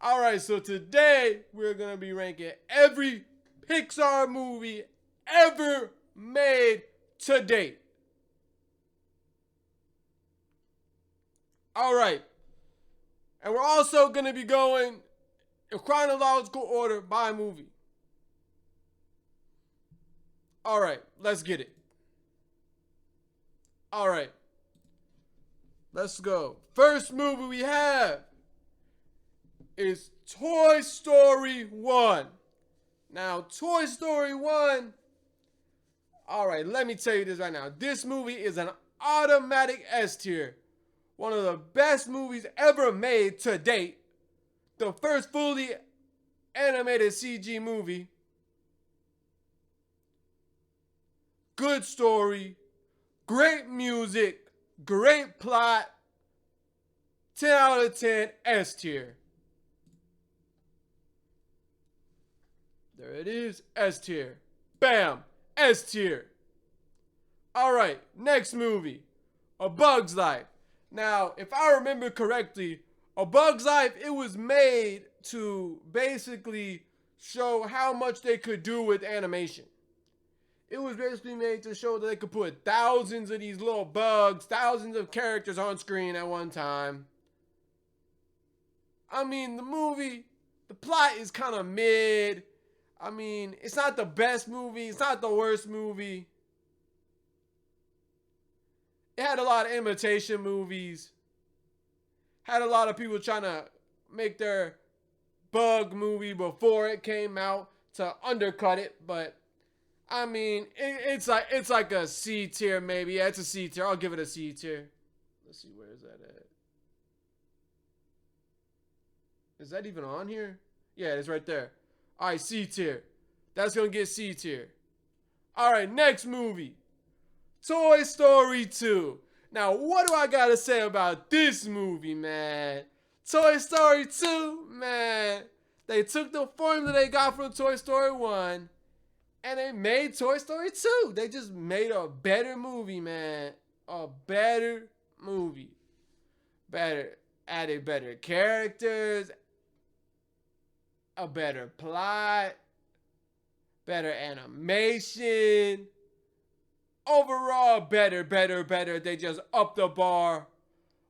Alright, so today we're going to be ranking every Pixar movie ever made to date. Alright, and we're also going to be going in chronological order by movie. Alright, let's get it. Alright, let's go. First movie we have is Toy Story 1. Now, Toy Story 1, alright, let me tell you this right now. This movie is an automatic S tier. One of the best movies ever made to date. The first fully animated CG movie. Good story, great music, great plot. 10 out of 10, S tier. There it is, S tier. Bam, S tier. Alright, next movie, A Bug's Life. Now, if I remember correctly, A Bug's Life, it was made to basically show how much they could do with animation. It was basically made to show that they could put thousands of these little bugs, thousands of characters on screen at one time. I mean, the movie, the plot is kind of mid. I mean, it's not the best movie. It's not the worst movie. It had a lot of imitation movies. Had a lot of people trying to make their bug movie before it came out to undercut it. But, I mean, it's like a C tier maybe. Yeah, it's a C tier. I'll give it a C tier. Let's see, where is that at? Is that even on here? Yeah, it's right there. Alright, C tier. That's gonna get C tier. Alright, next movie. Toy Story 2. Now, what do I gotta say about this movie, man? Toy Story 2, man. They took the formula they got from Toy Story 1 and they made Toy Story 2. They just made a better movie, man. A better movie. Added better characters. A better plot, better animation, overall better. They just upped the bar.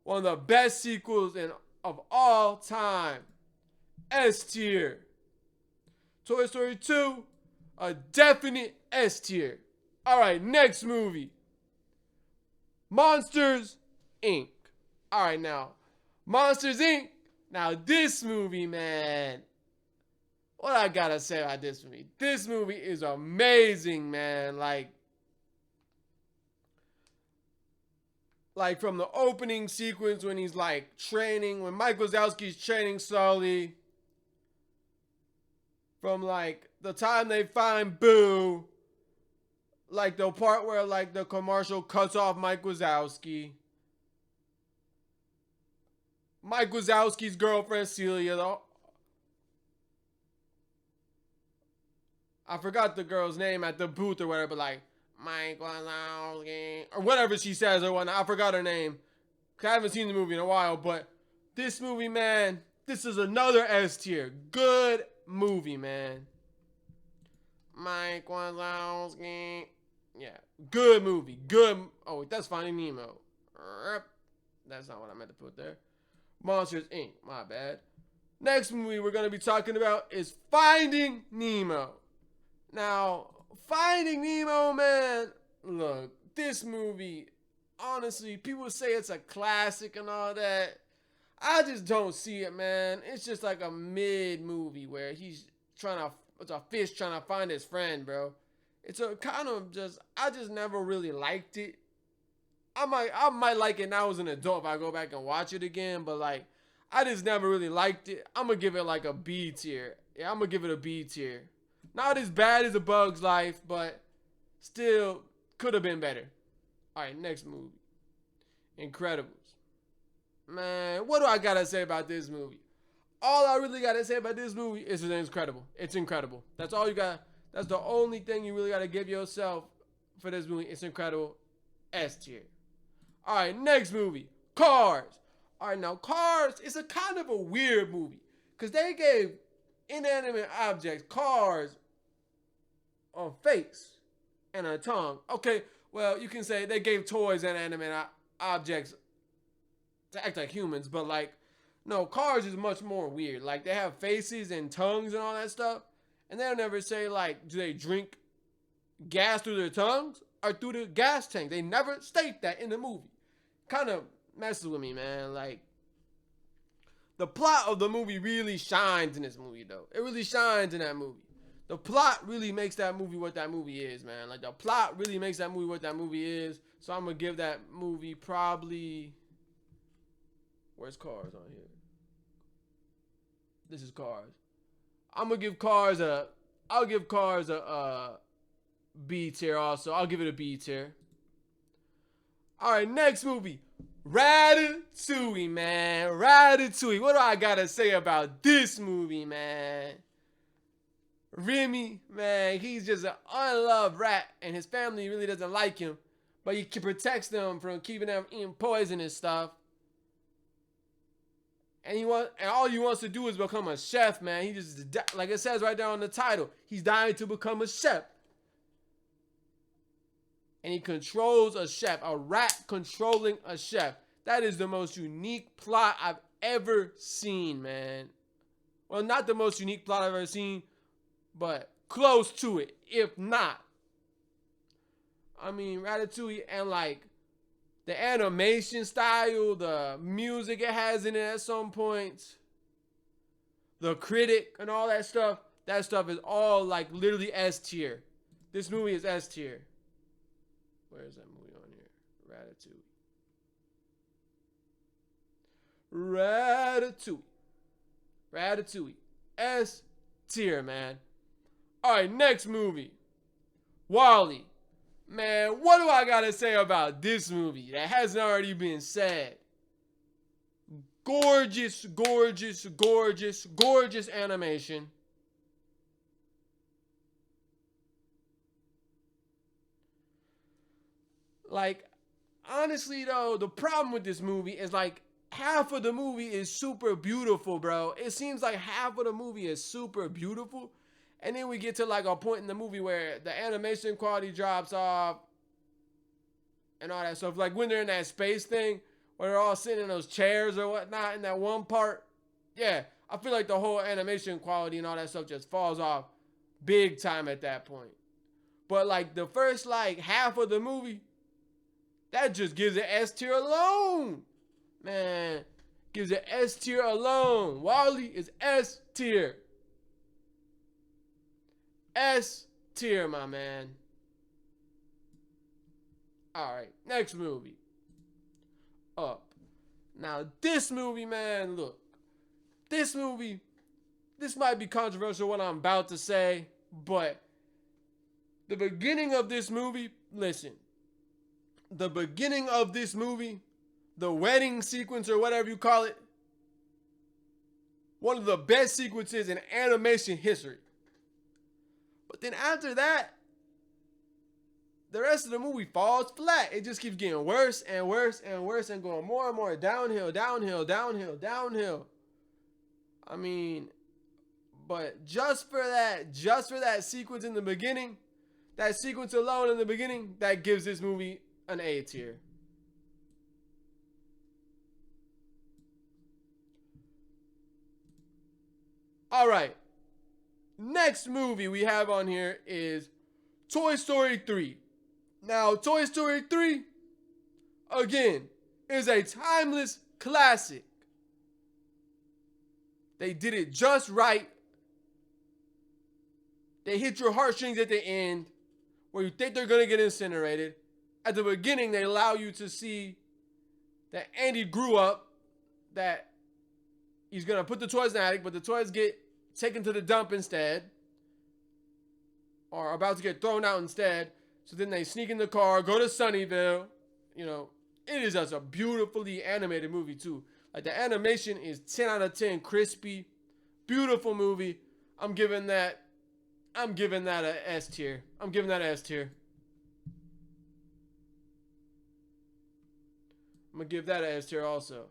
One of the best sequels of all time. S tier. Toy Story 2, a definite S tier. Alright, next movie. Monsters, Inc. Alright, now, Monsters, Inc. Now, this movie, man. What I gotta say about this movie? This movie is amazing, man. Like from the opening sequence when he's like training, when Mike Wazowski's training Sully. From like the time they find Boo. Like the part where like the commercial cuts off Mike Wazowski. Mike Wazowski's girlfriend Celia, though. I forgot the girl's name at the booth or whatever, but like, Mike Wazowski, or whatever she says or whatnot. I forgot her name. I haven't seen the movie in a while, but this movie, man, this is another S tier. Good movie, man. Mike Wazowski. Yeah, good movie. Good. Oh, wait, that's Finding Nemo. That's not what I meant to put there. Monsters, Inc. My bad. Next movie we're going to be talking about is Finding Nemo. Now, Finding Nemo, man, look, this movie, honestly, people say it's a classic and all that. I just don't see it, man. It's just like a mid movie where it's a fish trying to find his friend, bro. It's a kind of just, I just never really liked it. I might like it now as an adult if I go back and watch it again, but like, I just never really liked it. I'm going to give it like a B tier. Yeah, I'm going to give it a B tier. Not as bad as A Bug's Life, but still could have been better. Alright, next movie. Incredibles. Man, what do I gotta say about this movie? All I really gotta say about this movie is it's incredible. It's incredible. That's all you got. That's the only thing you really gotta give yourself for this movie. It's incredible. S tier. Alright, next movie. Cars. Alright, now Cars is a kind of a weird movie. Because they gave inanimate objects, cars, a face and a tongue. Okay, well, you can say they gave toys inanimate objects to act like humans, but like, no, cars is much more weird. Like, they have faces and tongues and all that stuff. And they'll never say, like, do they drink gas through their tongues or through the gas tank? They never state that in the movie. Kind of messes with me, man. Like, the plot of the movie really shines in this movie, though. It really shines in that movie. The plot really makes that movie what that movie is, man. Like, the plot really makes that movie what that movie is. So I'm going to give that movie probably... Where's Cars on here? This is Cars. I'm going to give Cars a... I'll give Cars a B tier also. I'll give it a B tier. Alright, next movie. Ratatouille, man. Ratatouille. What do I gotta say about this movie, man? Remy, man, he's just an unloved rat, and his family really doesn't like him, but he protects them from keeping them eating poison and stuff. And all he wants to do is become a chef, man. He just, like it says right there on the title, he's dying to become a chef. And he controls a chef, a rat controlling a chef. That is the most unique plot I've ever seen, man. Well, not the most unique plot I've ever seen, but close to it, if not. I mean, Ratatouille, and like the animation style, the music it has in it at some points, the critic and all that stuff is all like literally S tier. This movie is S tier. Where is that movie on here? Ratatouille. S tier, man. Alright, next movie. WALL-E. Man, what do I gotta say about this movie that hasn't already been said? Gorgeous, gorgeous, gorgeous, gorgeous animation. Like, honestly though, the problem with this movie is like half of the movie is super beautiful, bro. It seems like half of the movie is super beautiful. And then we get to like a point in the movie where the animation quality drops off and all that stuff. Like when they're in that space thing where they're all sitting in those chairs or whatnot in that one part. Yeah, I feel like the whole animation quality and all that stuff just falls off big time at that point. But like the first like half of the movie, that just gives it S tier alone. Man, gives it S tier alone. WALL-E is S tier. S tier, my man. Alright, next movie. Up. Now, this movie, man, look. This movie, this might be controversial what I'm about to say, but the beginning of this movie, listen. The beginning of this movie, the wedding sequence or whatever you call it, one of the best sequences in animation history. But then after that, the rest of the movie falls flat. It just keeps getting worse and worse and worse and going more and more downhill, downhill, downhill, downhill. I mean, but just for that sequence in the beginning, that sequence alone in the beginning, that gives this movie an A tier. All right. Next movie we have on here is Toy Story 3. Now, Toy Story 3, again, is a timeless classic. They did it just right. They hit your heartstrings at the end where you think they're going to get incinerated. At the beginning, they allow you to see that Andy grew up, that he's going to put the toys in the attic, but the toys get taken to the dump instead, or about to get thrown out instead. So then they sneak in the car, go to Sunnyvale. You know, it is just a beautifully animated movie too. Like the animation is 10 out of 10, crispy, beautiful movie. I'm giving that a S tier. I'm giving that a S tier. I'm gonna give that a S tier also.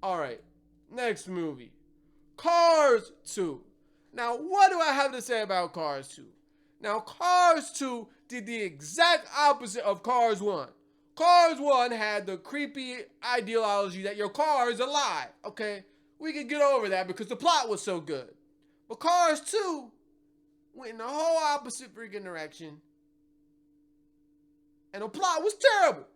All right, next movie, Cars 2. Now, what do I have to say about Cars 2? Now, Cars 2 did the exact opposite of Cars 1. Cars 1 had the creepy ideology that your car is alive, okay? We could get over that because the plot was so good. But Cars 2 went in the whole opposite freaking direction. And the plot was terrible.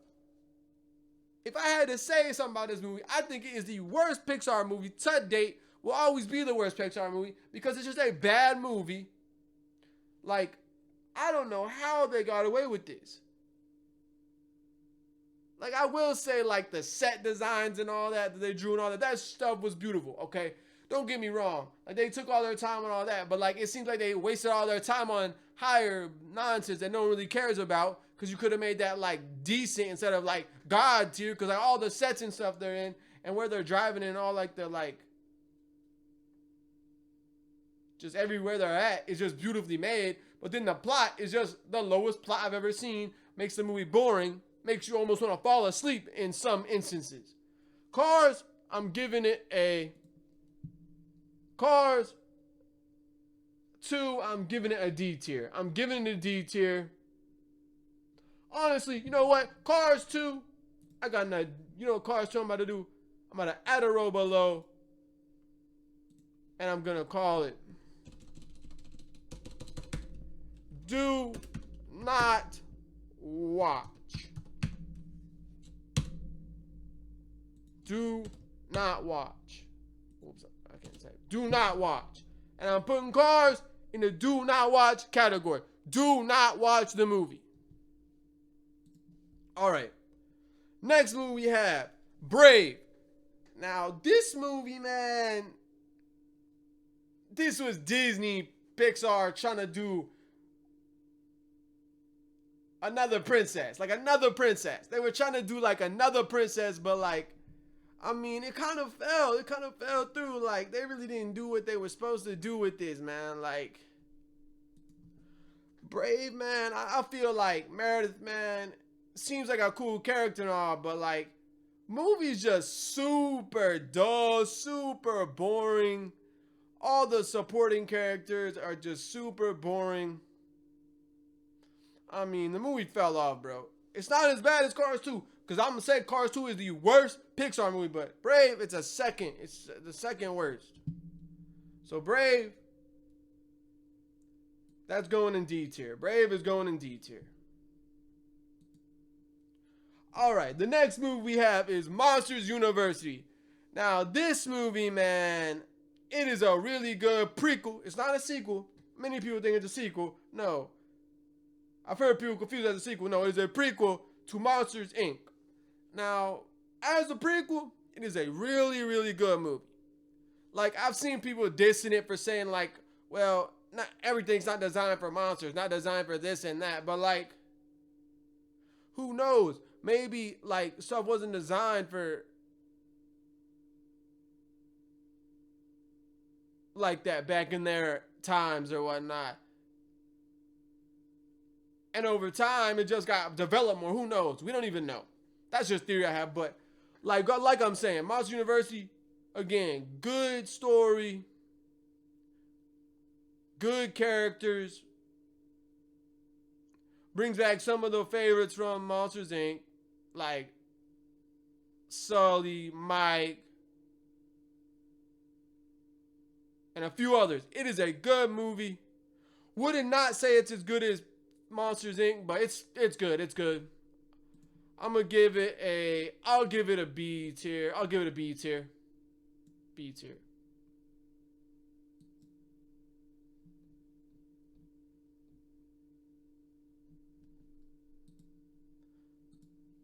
If I had to say something about this movie, I think it is the worst Pixar movie to date. Will always be the worst Pixar movie because it's just a bad movie. Like, I don't know how they got away with this. Like, I will say, like, the set designs and all that they drew and all that, that stuff was beautiful, okay? Don't get me wrong. Like, they took all their time on all that, but, like, it seems like they wasted all their time on higher nonsense that no one really cares about because you could have made that, like, decent instead of, like, God tier because, like, all the sets and stuff they're in and where they're driving and all, like, the, like, just everywhere they're at is just beautifully made. But then the plot is just the lowest plot I've ever seen. Makes the movie boring. Makes you almost want to fall asleep in some instances. Cars, I'm giving it a... Cars 2, I'm giving it a D tier. I'm giving it a D tier. Honestly, you know what? Cars 2, I got an... You know what Cars 2 I'm about to do? I'm about to add a row below. And I'm going to call it... Do not watch. Do not watch. Oops, I can't say. Do not watch. And I'm putting Cars in the do not watch category. Do not watch the movie. All right. Next movie we have Brave. Now, this movie, man, this was Disney, Pixar trying to do another princess. Like another princess. They were trying to do like another princess, but like, I mean, it kind of fell. It kind of fell through. Like, they really didn't do what they were supposed to do with this, man. Like, Brave, man, I feel like Meredith, man, seems like a cool character and all, but like, movie's just super dull, super boring. All the supporting characters are just super boring. I mean, the movie fell off, bro. It's not as bad as Cars 2, because I'm going to say Cars 2 is the worst Pixar movie, but Brave, it's the second worst. So Brave, that's going in D tier. Brave is going in D tier. All right, the next movie we have is Monsters University. Now, this movie, man, it is a really good prequel. It's not a sequel. Many people think it's a sequel. No. I've heard people confused as a sequel. No, it's a prequel to Monsters, Inc. Now, as a prequel, it is a really, really good movie. Like, I've seen people dissing it for saying, like, well, not everything's not designed for monsters, not designed for this and that. But, like, who knows? Maybe, like, stuff wasn't designed for, like that back in their times or whatnot. And over time, it just got developed more. Who knows? We don't even know. That's just theory I have. But like I'm saying, Monsters University, again, good story, good characters, brings back some of the favorites from Monsters, Inc., like Sully, Mike, and a few others. It is a good movie. Wouldn't not say it's as good as Monsters, Inc., but it's good. It's good. I'll give it a B tier. I'll give it a B tier. B tier.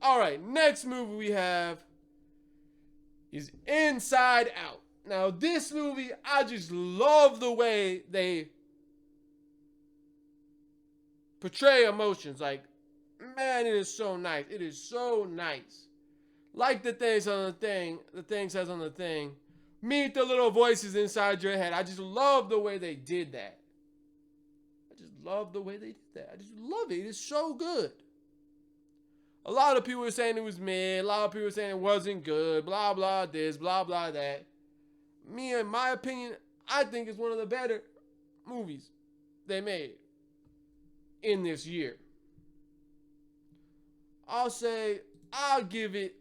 All right, next movie we have is Inside Out. Now, this movie, I just love the way they portray emotions. Like, man, it is so nice. It is so nice. Like the thing says on the thing, meet the little voices inside your head. I just love the way they did that. I just love the way they did that. I just love it. It is so good. A lot of people were saying it was mid. A lot of people were saying it wasn't good. Blah, blah, this, blah, blah, that. Me, in my opinion, I think it's one of the better movies they made in this year. I'll give it,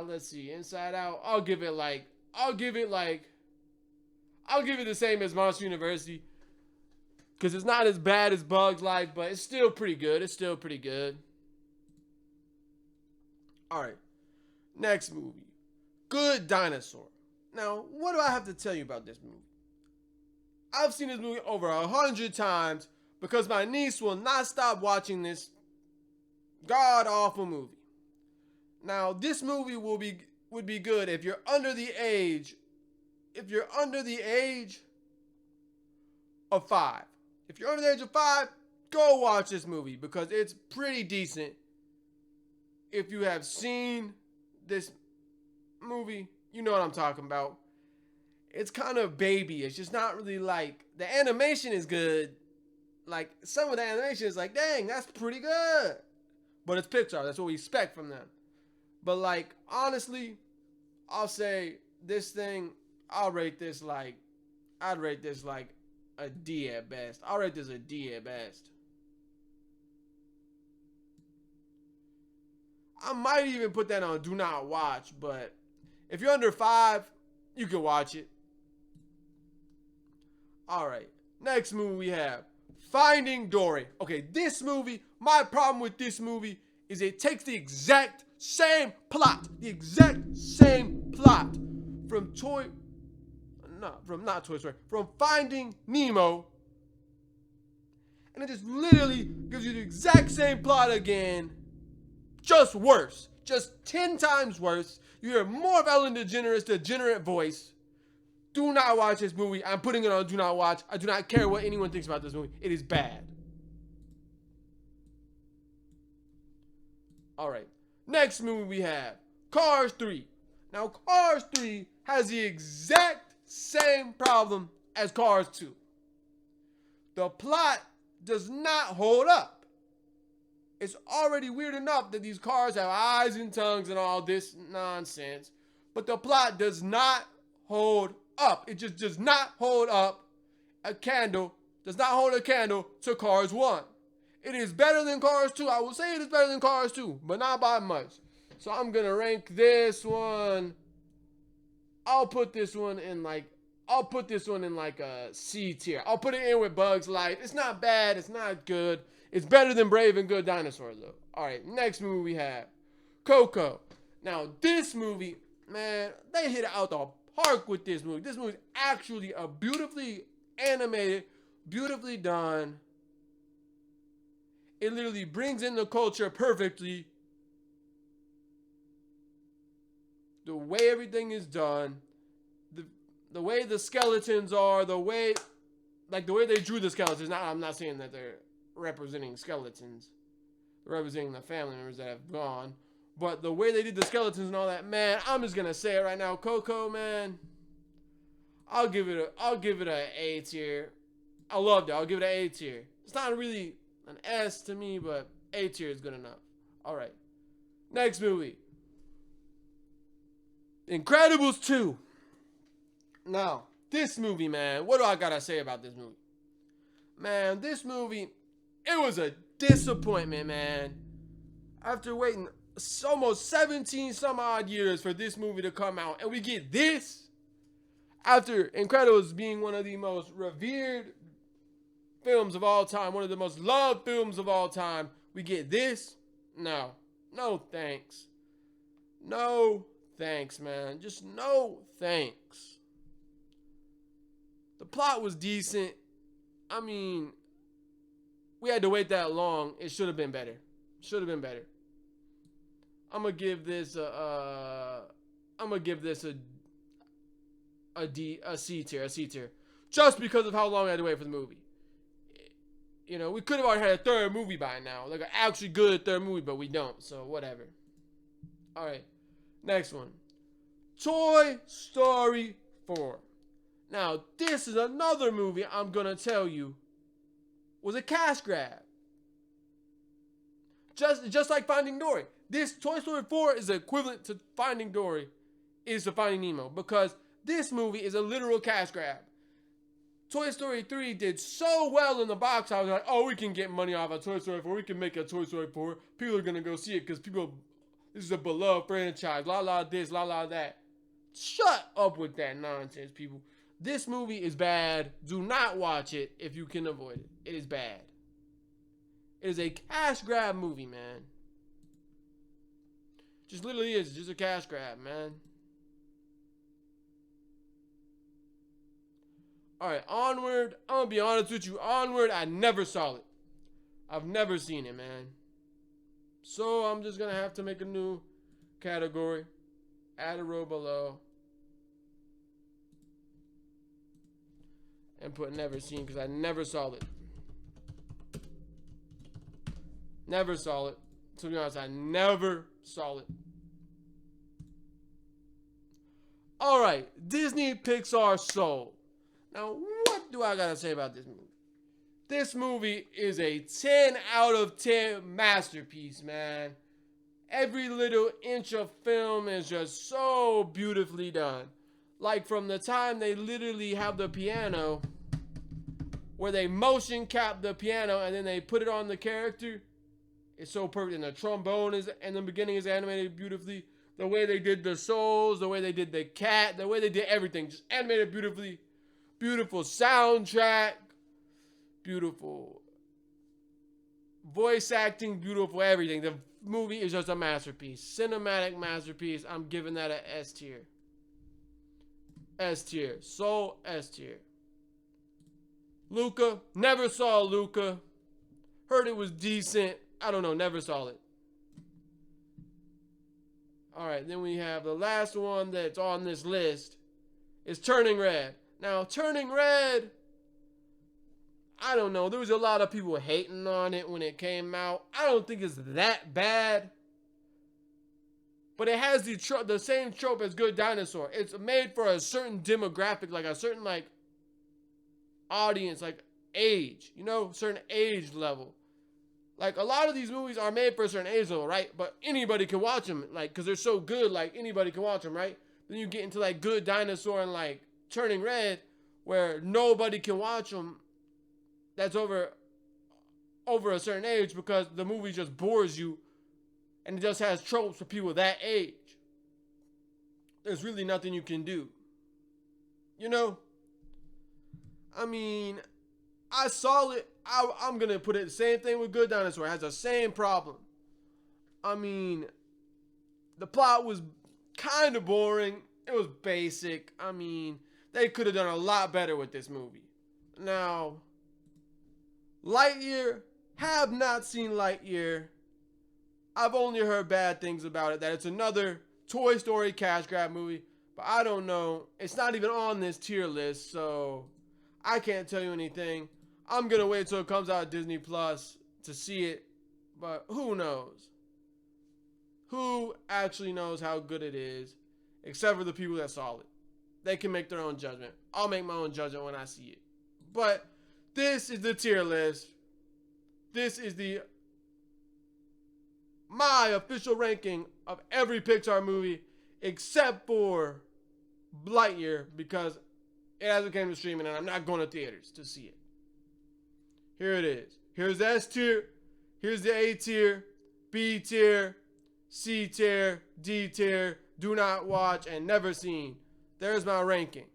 let's see, Inside Out. I'll give it the same as Monster University. Because it's not as bad as Bugs Life, but it's still pretty good. Alright. Next movie. Good Dinosaur. Now, what do I have to tell you about this movie? I've seen this movie over 100 times because my niece will not stop watching this god-awful movie. Now, this movie would be good if you're under the age of 5. If you're under the age of 5, go watch this movie because it's pretty decent. If you have seen this movie, you know what I'm talking about. It's kind of baby. It's just not really like, the animation is good. Like, some of the animation is like, dang, that's pretty good. But it's Pixar. That's what we expect from them. But like, honestly, I'll say this thing, I'd rate this like a D at best. I'll rate this a D at best. I might even put that on do not watch, but if you're under 5, you can watch it. Alright, next movie we have Finding Dory. Okay, this movie, my problem with this movie is it takes the exact same plot. From Finding Nemo. And it just literally gives you the exact same plot again. Just worse. Just 10 times worse. You hear more of Ellen DeGeneres' degenerate voice. Do not watch this movie. I'm putting it on do not watch. I do not care what anyone thinks about this movie. It is bad. Alright. Next movie we have Cars 3. Now, Cars 3 has the exact same problem as Cars 2. The plot does not hold up. It's already weird enough that these cars have eyes and tongues and all this nonsense. But the plot does not hold up. It just does not hold up does not hold a candle to Cars 1. It is better than Cars 2. I will say it is better than Cars 2, but not by much. So I'm going to rank this one. I'll put this one in like a C tier. I'll put it in with Bugs Life. It's not bad. It's not good. It's better than Brave and Good Dinosaur, though. All right, next movie we have Coco. Now, this movie, man, they hit it out the park with this movie. This movie is actually a beautifully animated, beautifully done. It literally brings in the culture perfectly. The way everything is done, the way the skeletons are, the way they drew the skeletons. Now, I'm not saying that they're representing skeletons. They're representing the family members that have gone. But the way they did the skeletons and all that, man, I'm just gonna say it right now. Coco, man, I'll give it a A tier. I loved it. I'll give it an A tier. It's not really an S to me, but A tier is good enough. All right. Next movie. Incredibles 2. Now, this movie, man, what do I gotta say about this movie? Man, this movie, it was a disappointment, man. After waiting almost 17 some odd years for this movie to come out, and we get this after Incredibles being one of the most revered films of all time, one of the most loved films of all time, we get this? No thanks. No thanks, man. Just no thanks. The plot was decent. I mean, we had to wait that long. It should have been better. I'm gonna give this a C tier, just because of how long I had to wait for the movie. You know, we could have already had a third movie by now, like an actually good third movie, but we don't. So whatever. All right, next one, Toy Story 4. Now, this is another movie I'm gonna tell you was a cash grab. Just like Finding Dory. This Toy Story 4 is equivalent to Finding Dory is to Finding Nemo, because this movie is a literal cash grab. Toy Story 3 did so well in the box, I was like, oh, we can get money off of Toy Story 4. We can make a Toy Story 4. People are going to go see it because this is a beloved franchise. La la this, la la that. Shut up with that nonsense, people. This movie is bad. Do not watch it if you can avoid it. It is bad. It is a cash grab movie, man. Just literally is. It's just a cash grab, man. Alright, Onward. I'm going to be honest with you. Onward, I never saw it. I've never seen it, man. So I'm just going to have to make a new category. Add a row below. And put never seen, because I never saw it. Never saw it. To be honest, I never saw it. Alright, Disney Pixar Soul. Now, what do I gotta say about this movie? This movie is a 10 out of 10 masterpiece, man. Every little inch of film is just so beautifully done. Like from the time they literally have the piano, where they motion cap the piano and then they put it on the character. It's so perfect. And the trombone is in the beginning is animated beautifully. The way they did the souls, the way they did the cat, the way they did everything, just animated beautifully. Beautiful soundtrack, beautiful voice acting, beautiful everything. The movie is just a masterpiece. Cinematic masterpiece. I'm giving that a S tier. S tier. Soul S tier. Luca. Never saw Luca. Heard it was decent. I don't know. Never saw it. Alright, then we have the last one that's on this list is Turning Red. Now, Turning Red, I don't know. There was a lot of people hating on it when it came out. I don't think it's that bad. But it has the same trope as Good Dinosaur. It's made for a certain demographic, like a certain audience, like age. You know, certain age level. Like, a lot of these movies are made for a certain age level, right? But anybody can watch them, because they're so good, anybody can watch them, right? Then you get into, Good Dinosaur and, Turning Red, where nobody can watch them that's over a certain age, because the movie just bores you and it just has tropes for people that age. There's really nothing you can do. You know? I mean, I saw it. I'm going to put it the same thing with Good Dinosaur. It has the same problem. I mean, the plot was kind of boring. It was basic. I mean, they could have done a lot better with this movie. Now, Lightyear, have not seen Lightyear. I've only heard bad things about it, that it's another Toy Story cash grab movie. But I don't know. It's not even on this tier list, so I can't tell you anything. I'm going to wait till it comes out at Disney Plus to see it. But who knows? Who actually knows how good it is? Except for the people that saw it. They can make their own judgment. I'll make my own judgment when I see it. But this is the tier list. This is my official ranking of every Pixar movie except for Lightyear, because it hasn't came to streaming and I'm not going to theaters to see it. Here it is. Here's S tier. Here's the A tier, B tier, C tier, D tier, do not watch, and never seen. There's my ranking.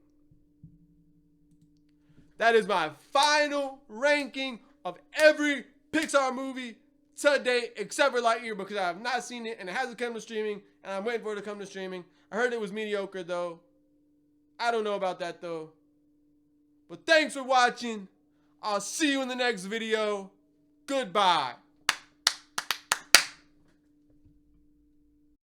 That is my final ranking of every Pixar movie to date, except for Lightyear, because I have not seen it and it hasn't come to streaming, and I'm waiting for it to come to streaming. I heard it was mediocre, though. I don't know about that, though. But thanks for watching. I'll see you in the next video. Goodbye.